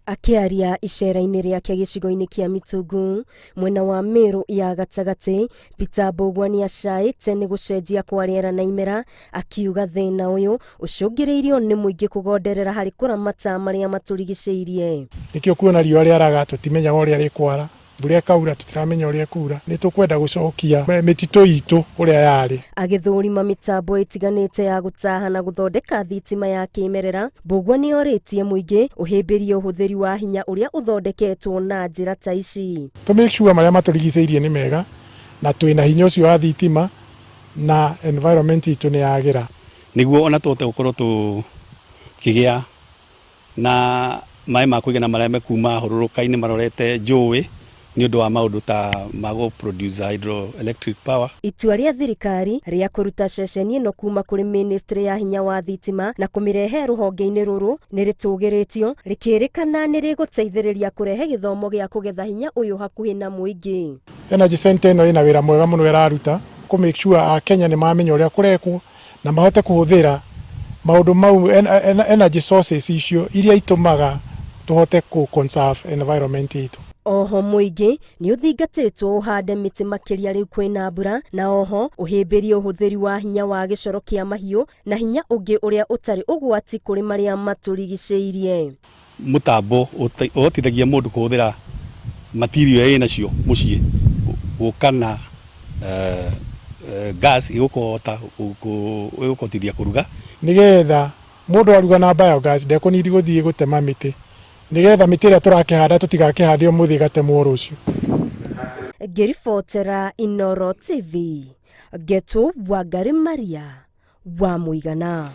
Akĩaria icera-inĩ rĩake gĩcigo-inĩ kĩa Mĩtungu mwena wa Meru ya gatagati, Peter Mbugua nĩacaĩte nĩ gũcenjia kwa rĩera na imera, akiuga thĩna ũyũ ũcũngĩrĩirio nĩ mũingĩ kũgonderera harĩ kũramata marĩa matũrigicĩirie. Nĩkĩo kuona riũa rĩaraga tũtimenyaga ũrĩa rĩkwara, mbura ĩkaura tũtiramenya ũrĩa kura, nĩtũkwenda gũcokia mĩtitũ itũ ũrĩa yarĩ. Agĩthũrima mĩtambo ĩtiganĩte ya gũtaha na gũthondeka thitima ya kĩmerera, Mbugua nĩorĩtie mũingĩ ũhĩmbĩrie ũhũthĩri wa hinya ũrĩa ũthondeketwo na njĩra ta ici. Make sure marĩa matũrigicĩirie nĩ mega na twĩna hinya ũcio wa thitima na environment itũ nĩ yagĩra, nĩguo ona tũhote gũkorwo tũkĩgĩa na maĩ ma kũigana marĩa mekuma hũrũrũka-inĩ marorete njũĩ nĩ ũndũ wa maũndũ ta mago produce hydroelectric power. Itua rĩa thirikari rĩa kũruta ceceni ĩno kuma kũrĩ ministry ya hinya wa thitima na kũmĩrehe rũhonge-inĩ rũrũ nĩrĩtũgĩrĩtio, rĩkĩrĩkana nĩrĩgũteithĩrĩria kũrehe gĩthomo gĩa kũgetha hinya ũyũ hakuhĩ na mũingĩ. Energy Center ĩno ĩna wĩra mwega mũno ĩraruta kũ make sure Akenya nĩ mamenya ũrĩa kũrekwo na mahote kũhũthĩra maũndũ mau energy sources icio iria itũmaga tũhote kũ conserve environment itũ. Oho mũingĩ nĩ ũthingatĩtwo ũhande mĩtĩ makĩria rĩu kwĩna mbura, na oho ũhĩmbĩrie ũhũthĩri wa hinya wa gĩcoro kĩa mahiũ na hinya ũngĩ ũrĩa ũtarĩ ũgwati kũrĩ marĩa matũrigicĩirie. Mũtambo ũhotithagia mũndũ kũhũthĩra material ĩnacio mũciĩ gũkana gas igũkũhotithia kũruga, nĩgetha mũndũ aruga na biogas ndekũnidi gũthiĩ gũtema mĩtĩ, nĩgetha mĩtĩ ĩrĩa tũrakĩhanda tũtigakĩhande ũmũthĩ gatemwo rũciũ. Ngĩribotera Inooro TV, Getu Wangari Maria wa Mũigana.